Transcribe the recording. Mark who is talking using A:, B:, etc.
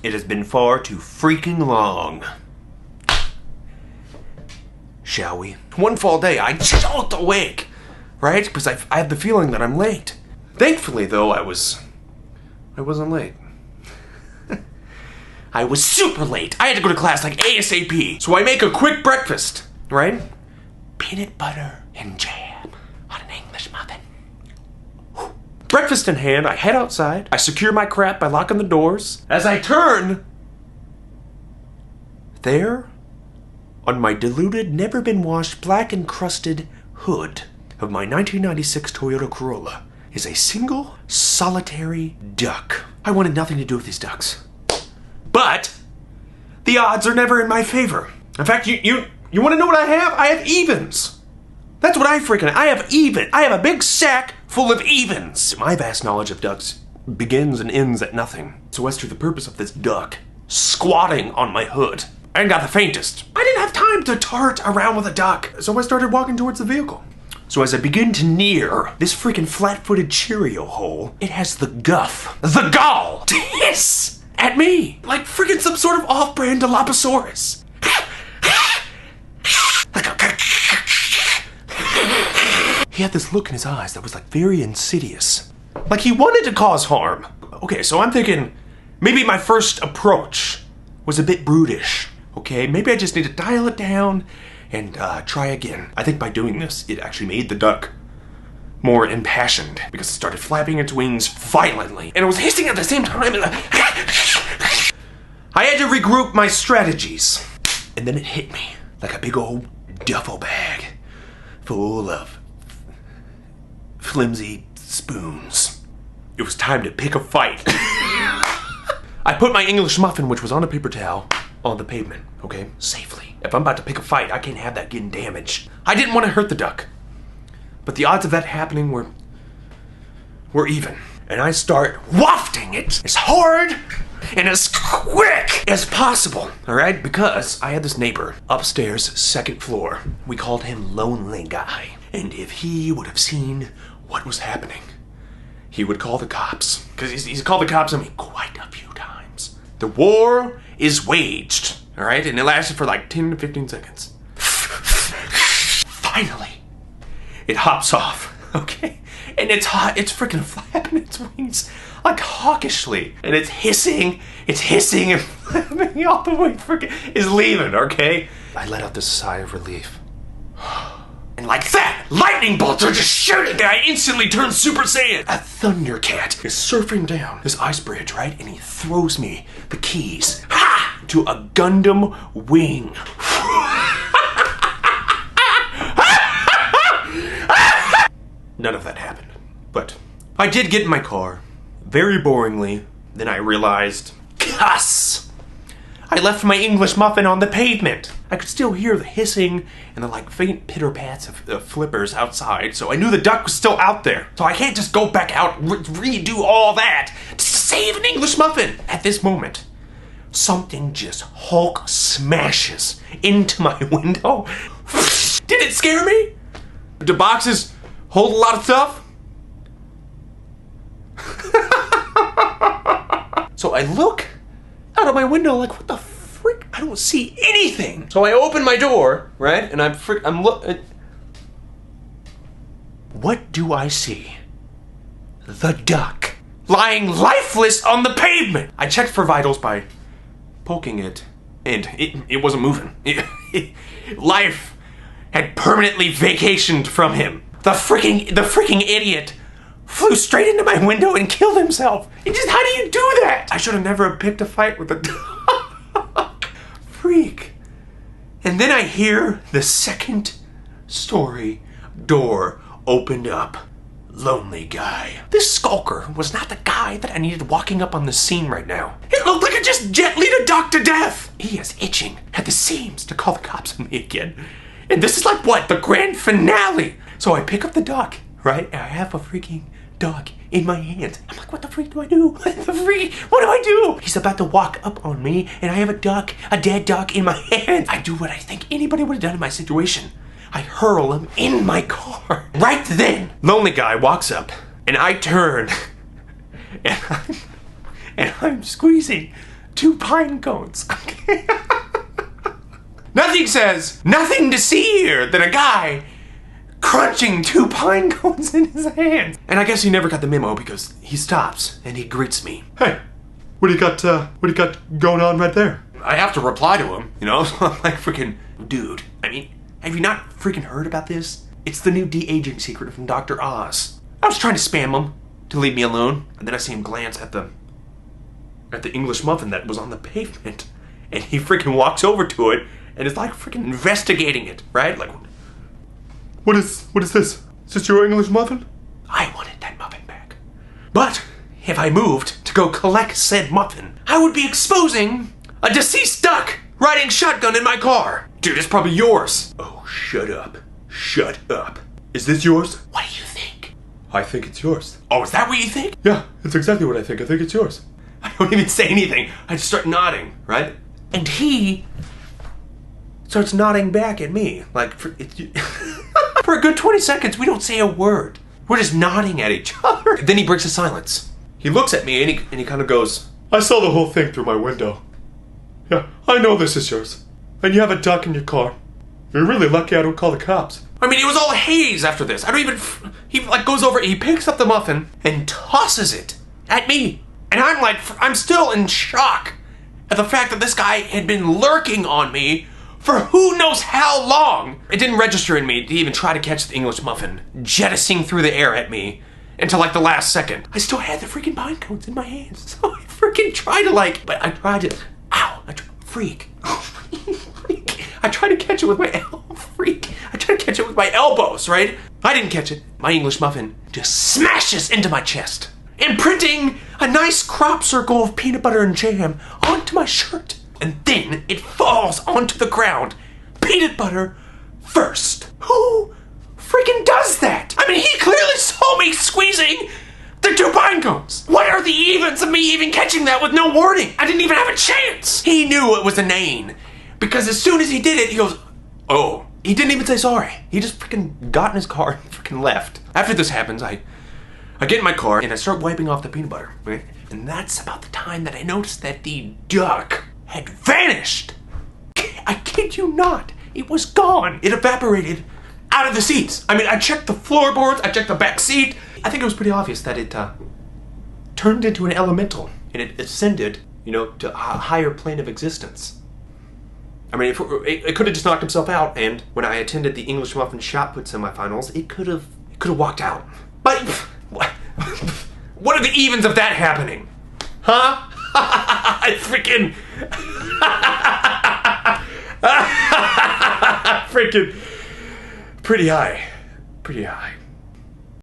A: It has been far too freaking long. Shall we? One fall day, I jolt awake, right? Because I have the feeling that I'm late. Thankfully, though, I wasn't late. I was super late. I had to go to class like ASAP. So I make a quick breakfast, right? Peanut butter and jam on an English muffin. Whew. Breakfast in hand, I head outside. I secure my crap by locking the doors. As I turn, there, on my diluted, never been washed, black encrusted hood of my 1996 Toyota Corolla is a single, solitary duck. I wanted nothing to do with these ducks. But the odds are never in my favor. In fact, you want to know what I have? I have evens. That's what I freaking I have even. I have a big sack full of evens. My vast knowledge of ducks begins and ends at nothing. So as to the purpose of this duck squatting on my hood, I ain't got the faintest. I didn't have time to tart around with a duck, so I started walking towards the vehicle. So as I begin to near this freaking flat-footed Cheerio hole, it has the gall to hiss at me like freaking some sort of off-brand Dilophosaurus. He had this look in his eyes that was like very insidious. Like he wanted to cause harm. Okay, so I'm thinking maybe my first approach was a bit brutish. Okay, maybe I just need to dial it down and try again. I think by doing this, it actually made the duck more impassioned because it started flapping its wings violently and it was hissing at the same time. I had to regroup my strategies. And then it hit me like a big old duffel bag full of flimsy spoons. It was time to pick a fight. I put my English muffin, which was on a paper towel, on the pavement, okay? Safely. If I'm about to pick a fight, I can't have that getting damaged. I didn't want to hurt the duck. But the odds of that happening were even. And I start wafting it as hard and as quick as possible, all right? Because I had this neighbor upstairs, second floor. We called him Lonely Guy. And if he would have seen what was happening, he would call the cops. Because he's called the cops on me quite a few times. The war is waged, all right? And it lasted for like 10 to 15 seconds. Finally, it hops off, okay? And it's freaking flapping its wings like hawkishly. And it's hissing and flapping all the way freaking is leaving, okay? I let out this sigh of relief. And like that, lightning bolts are just shooting and I instantly turn Super Saiyan. A Thundercat is surfing down this ice bridge, right? And he throws me the keys, ha! To a Gundam wing. None of that happened. But I did get in my car, very boringly. Then I realized, cuss! I left my English muffin on the pavement. I could still hear the hissing and the like faint pitter-pats of flippers outside, so I knew the duck was still out there. So I can't just go back out and redo all that just to save an English muffin. At this moment, something just Hulk smashes into my window. Did it scare me? Do boxes hold a lot of stuff? So I look out of my window like, what the frick? I don't see anything. So I open my door, right? And I'm what do I see? The duck lying lifeless on the pavement. I checked for vitals by poking it, and it wasn't moving. Life had permanently vacationed from him. The freaking idiot flew straight into my window and killed himself. How do you do that? I should have never picked a fight with a duck. Freak. And then I hear the second story door opened up. Lonely Guy. This skulker was not the guy that I needed walking up on the scene right now. It looked like it just jet lead a duck to death. He is itching at the seams to call the cops on me again. And this is like what? The grand finale. So I pick up the duck, right? And I have a freaking duck in my hands. I'm like, what the freak do I do? What do I do? He's about to walk up on me and I have a dead duck in my hand. I do what I think anybody would have done in my situation. I hurl him in my car. Right then, Lonely Guy walks up and I turn and I'm squeezing 2 pine cones. Nothing says, nothing to see here than a guy crunching 2 pine cones in his hands. And I guess he never got the memo because he stops and he greets me.
B: Hey, what do you got going on right there?
A: I have to reply to him, you know? I'm like, freaking, dude, I mean, have you not freaking heard about this? It's the new de-aging secret from Dr. Oz. I was trying to spam him to leave me alone, and then I see him glance at the English muffin that was on the pavement, and he freaking walks over to it and is like freaking investigating it, right? Like,
B: what is this? Is this your English muffin?
A: I wanted that muffin back. But if I moved to go collect said muffin, I would be exposing a deceased duck riding shotgun in my car. Dude, it's probably yours. Oh, shut up. Shut up.
B: Is this yours?
A: What do you think?
B: I think it's yours.
A: Oh, is that what you think?
B: Yeah, it's exactly what I think. I think it's yours.
A: I don't even say anything. I just start nodding, right? And he starts nodding back at me. Like, for a good 20 seconds, we don't say a word. We're just nodding at each other. And then he breaks the silence. He looks at me and he kind of goes,
B: I saw the whole thing through my window. Yeah, I know this is yours. And you have a duck in your car. You're really lucky I don't call the cops.
A: I mean, it was all haze after this. He like goes over, he picks up the muffin and tosses it at me. And I'm still in shock at the fact that this guy had been lurking on me for who knows how long. It didn't register in me to even try to catch the English muffin jettisoning through the air at me until like the last second. I still had the freaking pine cones in my hands. So I freaking tried to freak. I tried to catch it with my I tried to catch it with my elbows, right? I didn't catch it. My English muffin just smashes into my chest, imprinting a nice crop circle of peanut butter and jam onto my shirt. And then it falls onto the ground, peanut butter first. Who freaking does that? I mean, he clearly saw me squeezing the 2 pine cones. What are the evens of me even catching that with no warning? I didn't even have a chance. He knew it was inane because as soon as he did it, he goes, oh. He didn't even say sorry. He just freaking got in his car and freaking left. After this happens, I get in my car and I start wiping off the peanut butter, right? And that's about the time that I noticed that the duck had vanished. I kid you not. It was gone. It evaporated out of the seats. I mean, I checked the floorboards, I checked the back seat. I think it was pretty obvious that it turned into an elemental and it ascended, you know, to a higher plane of existence. I mean, it could have just knocked himself out, and when I attended the English muffin shot put semifinals, it could have walked out. But what are the evens of that happening? Huh? Freaking freaking pretty high.